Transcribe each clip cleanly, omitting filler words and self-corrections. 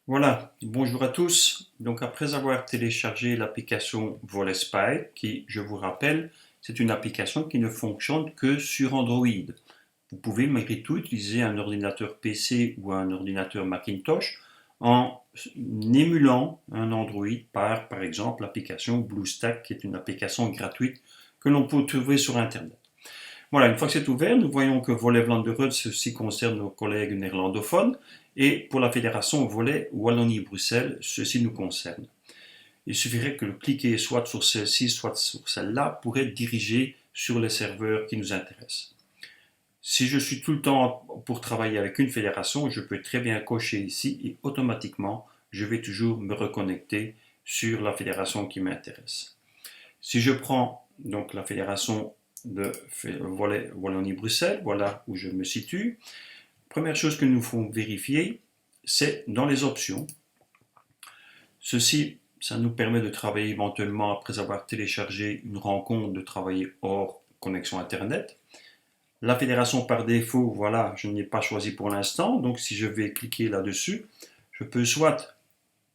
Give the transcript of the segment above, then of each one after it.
Voilà, bonjour à tous. Donc après avoir téléchargé l'application VolleySpy, qui, je vous rappelle, c'est une application qui ne fonctionne que sur Android. Vous pouvez malgré tout utiliser un ordinateur PC ou un ordinateur Macintosh en émulant un Android par exemple l'application BlueStack, qui est une application gratuite que l'on peut trouver sur Internet. Voilà, une fois que c'est ouvert, nous voyons que Volley Vlaanderen, ceci concerne nos collègues néerlandophones, et pour la fédération Volley Wallonie-Bruxelles, ceci nous concerne. Il suffirait que le cliquer soit sur celle-ci, soit sur celle-là, pour être dirigé sur les serveurs qui nous intéressent. Si je suis tout le temps pour travailler avec une fédération, je peux très bien cocher ici et automatiquement, je vais toujours me reconnecter sur la fédération qui m'intéresse. Si je prends donc la fédération de Wallonie-Bruxelles, voilà où je me situe. Première chose que nous devons vérifier, c'est dans les options. Ceci, ça nous permet de travailler éventuellement après avoir téléchargé une rencontre, de travailler hors connexion Internet. La fédération par défaut, voilà, je ne l'ai pas choisi pour l'instant, donc si je vais cliquer là-dessus, je peux soit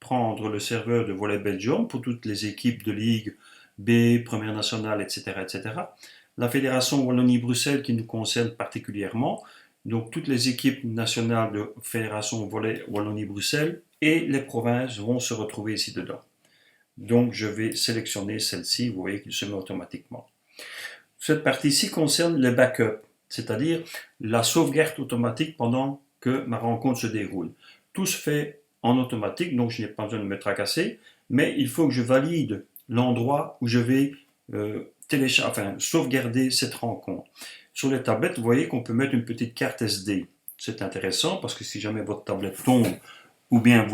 prendre le serveur de Volley Belgium pour toutes les équipes de Ligue B, Première Nationale, etc., etc. La fédération Wallonie-Bruxelles qui nous concerne particulièrement, donc toutes les équipes nationales de fédération Volley Wallonie-Bruxelles et les provinces vont se retrouver ici dedans. Donc je vais sélectionner celle-ci, vous voyez qu'il se met automatiquement. Cette partie-ci concerne le backup, c'est-à-dire la sauvegarde automatique pendant que ma rencontre se déroule. Tout se fait en automatique, donc je n'ai pas besoin de me tracasser, mais il faut que je valide l'endroit où je vais sauvegarder cette rencontre. Sur les tablettes, vous voyez qu'on peut mettre une petite carte SD. C'est intéressant parce que si jamais votre tablette tombe ou bien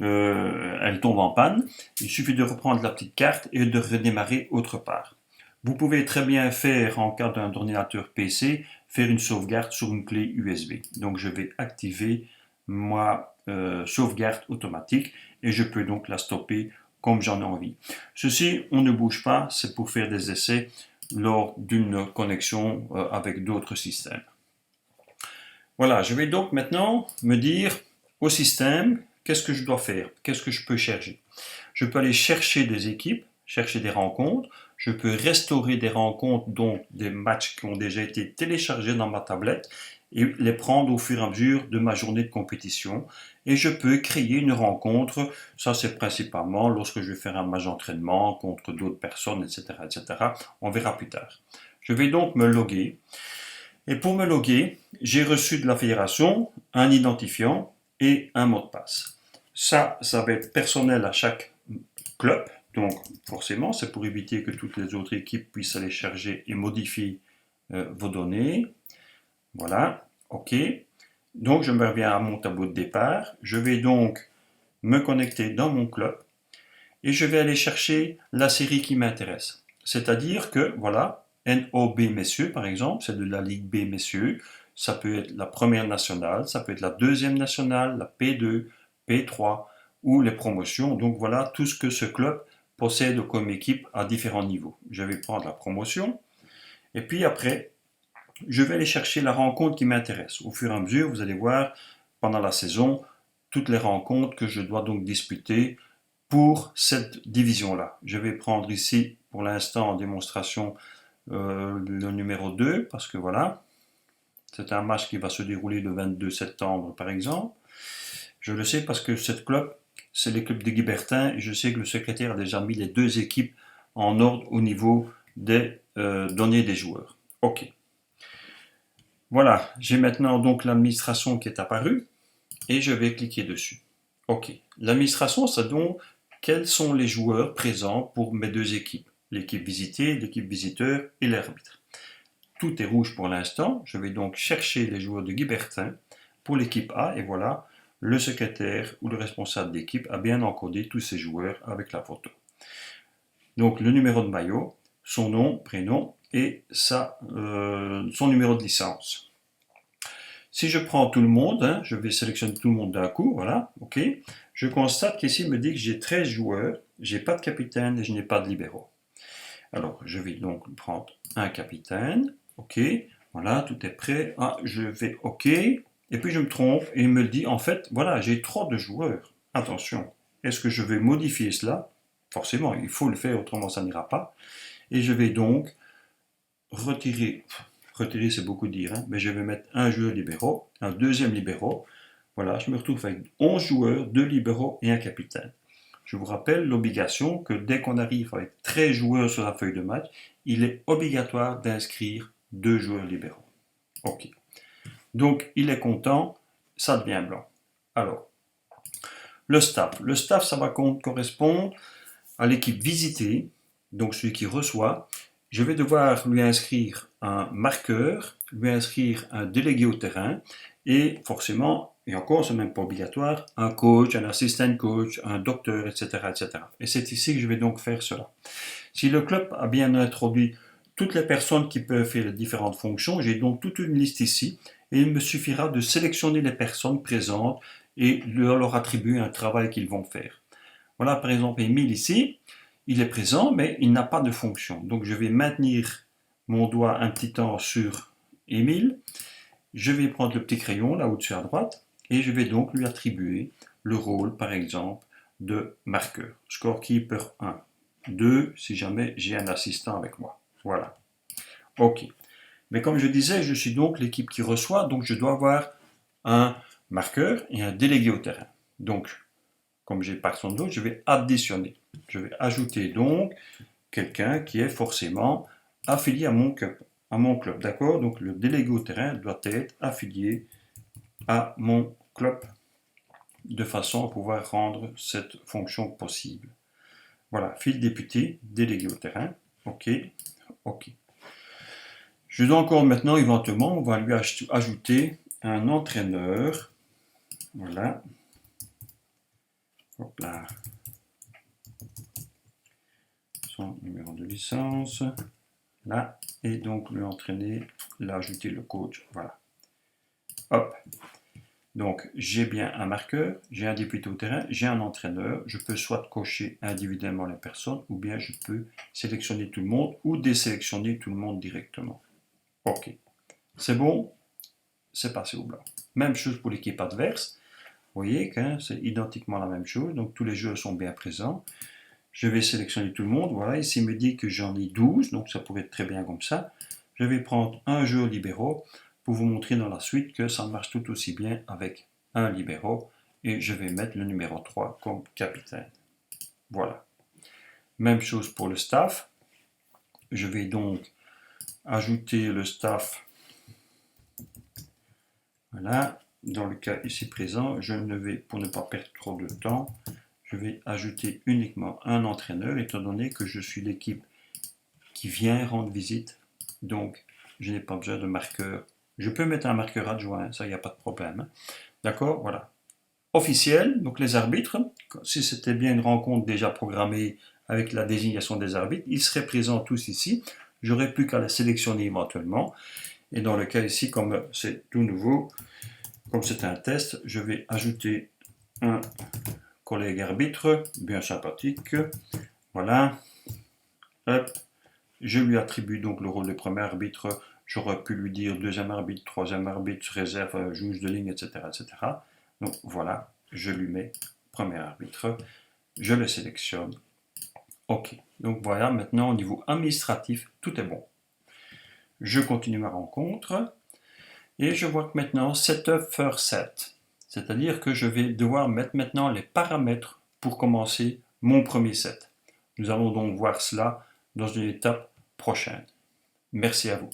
elle tombe en panne, il suffit de reprendre la petite carte et de redémarrer autre part. Vous pouvez très bien faire, en cas d'un ordinateur PC, faire une sauvegarde sur une clé USB. Donc je vais activer ma sauvegarde automatique et je peux donc la stopper comme j'en ai envie. Ceci, on ne bouge pas, c'est pour faire des essais lors d'une connexion avec d'autres systèmes. Voilà, je vais donc maintenant me dire au système, qu'est-ce que je dois faire? Qu'est-ce que je peux chercher? Je peux aller chercher des équipes, chercher des rencontres, je peux restaurer des rencontres, donc des matchs qui ont déjà été téléchargés dans ma tablette et les prendre au fur et à mesure de ma journée de compétition. Et je peux créer une rencontre, ça c'est principalement lorsque je vais faire un match d'entraînement contre d'autres personnes, etc., etc. On verra plus tard. Je vais donc me loguer. Et pour me loguer, j'ai reçu de la fédération un identifiant et un mot de passe. Ça va être personnel à chaque club. Donc forcément, c'est pour éviter que toutes les autres équipes puissent aller charger et modifier vos données. Voilà, OK. Donc je me reviens à mon tableau de départ. Je vais donc me connecter dans mon club et je vais aller chercher la série qui m'intéresse. C'est-à-dire que, voilà, NOB messieurs par exemple, c'est de la Ligue B messieurs. Ça peut être la première nationale, ça peut être la deuxième nationale, la P2, P3 ou les promotions. Donc voilà tout ce que ce club possède comme équipe à différents niveaux. Je vais prendre la promotion et puis après, je vais aller chercher la rencontre qui m'intéresse. Au fur et à mesure, vous allez voir pendant la saison toutes les rencontres que je dois donc disputer pour cette division-là. Je vais prendre ici pour l'instant en démonstration le numéro 2 parce que voilà, c'est un match qui va se dérouler le 22 septembre par exemple. Je le sais parce que cette club, c'est l'équipe de Guibertin et je sais que le secrétaire a déjà mis les deux équipes en ordre au niveau des données des joueurs. OK. Voilà, j'ai maintenant donc l'administration qui est apparue et je vais cliquer dessus. OK. L'administration, c'est donc quels sont les joueurs présents pour mes deux équipes. L'équipe visitée, l'équipe visiteur et l'arbitre. Tout est rouge pour l'instant. Je vais donc chercher les joueurs de Guibertin pour l'équipe A et voilà, le secrétaire ou le responsable d'équipe a bien encodé tous ces joueurs avec la photo. Donc le numéro de maillot, son nom, prénom et son numéro de licence. Si je prends tout le monde, je vais sélectionner tout le monde d'un coup, voilà, ok. Je constate qu'ici il me dit que j'ai 13 joueurs, j'ai pas de capitaine et je n'ai pas de libéraux. Alors je vais donc prendre un capitaine, ok, voilà, tout est prêt. Ah, je vais ok, et puis je me trompe et il me dit en fait, voilà, j'ai trop de joueurs. attention, est-ce que je vais modifier cela? Forcément, il faut le faire, autrement ça n'ira pas. Et je vais donc retirer c'est beaucoup dire, hein, mais je vais mettre un joueur libéraux, un deuxième libéraux. Voilà, je me retrouve avec 11 joueurs, 2 libéraux et un capitaine. Je vous rappelle l'obligation que dès qu'on arrive avec 13 joueurs sur la feuille de match, il est obligatoire d'inscrire 2 joueurs libéraux. Ok. Donc, il est content, ça devient blanc. Alors, le staff. Le staff, ça va correspondre à l'équipe visitée, donc celui qui reçoit. Je vais devoir lui inscrire un marqueur, lui inscrire un délégué au terrain et forcément, et encore, ce n'est même pas obligatoire, un coach, un assistant coach, un docteur, etc., etc. Et c'est ici que je vais donc faire cela. Si le club a bien introduit toutes les personnes qui peuvent faire les différentes fonctions, j'ai donc toute une liste ici et il me suffira de sélectionner les personnes présentes et leur attribuer un travail qu'ils vont faire. Voilà par exemple Émile ici, il est présent mais il n'a pas de fonction. Donc je vais maintenir mon doigt un petit temps sur Émile, je vais prendre le petit crayon là au-dessus à droite et je vais donc lui attribuer le rôle par exemple de marqueur. Scorekeeper 1, 2 si jamais j'ai un assistant avec moi. Voilà. Ok. Mais comme je disais, je suis donc l'équipe qui reçoit, donc je dois avoir un marqueur et un délégué au terrain. Donc, comme j'ai personne d'autre, je vais additionner. Je vais ajouter donc quelqu'un qui est forcément affilié à mon club. D'accord? Donc le délégué au terrain doit être affilié à mon club de façon à pouvoir rendre cette fonction possible. Voilà, fil député, délégué au terrain. Ok, ok. Je dois encore maintenant, éventuellement, on va lui ajouter un entraîneur. Voilà. Hop là. Son numéro de licence. Là. Et donc lui entraîner, là, ajouter le coach. Voilà. Hop. Donc, j'ai bien un marqueur, j'ai un député au terrain, j'ai un entraîneur. Je peux soit cocher individuellement les personnes, ou bien je peux sélectionner tout le monde, ou désélectionner tout le monde directement. Ok. C'est bon? C'est passé au blanc. Même chose pour l'équipe adverse. Vous voyez que c'est identiquement la même chose. Donc, tous les joueurs sont bien présents. Je vais sélectionner tout le monde. Voilà, ici, il me dit que j'en ai 12, donc ça pourrait être très bien comme ça. Je vais prendre un joueur libéraux pour vous montrer dans la suite que ça marche tout aussi bien avec un libéraux. Et je vais mettre le numéro 3 comme capitaine. Voilà. Même chose pour le staff. Je vais donc ajouter le staff. Voilà. Dans le cas ici présent, je ne vais, pour ne pas perdre trop de temps, je vais ajouter uniquement un entraîneur, étant donné que je suis l'équipe qui vient rendre visite. Donc, je n'ai pas besoin de marqueur. Je peux mettre un marqueur adjoint, ça, il n'y a pas de problème. D'accord, voilà. Officiel, donc les arbitres, si c'était bien une rencontre déjà programmée avec la désignation des arbitres, ils seraient présents tous ici. J'aurais plus qu'à la sélectionner éventuellement. Et dans le cas ici, comme c'est tout nouveau, comme c'est un test, je vais ajouter un collègue arbitre, bien sympathique. Voilà. Hop. Je lui attribue donc le rôle de premier arbitre. J'aurais pu lui dire deuxième arbitre, troisième arbitre, réserve, juge de ligne, etc., etc. Donc voilà, je lui mets premier arbitre. Je le sélectionne. OK. Donc voilà, maintenant au niveau administratif, tout est bon. Je continue ma rencontre. Et je vois que maintenant, setup first set. C'est-à-dire que je vais devoir mettre maintenant les paramètres pour commencer mon premier set. Nous allons donc voir cela dans une étape prochaine. Merci à vous.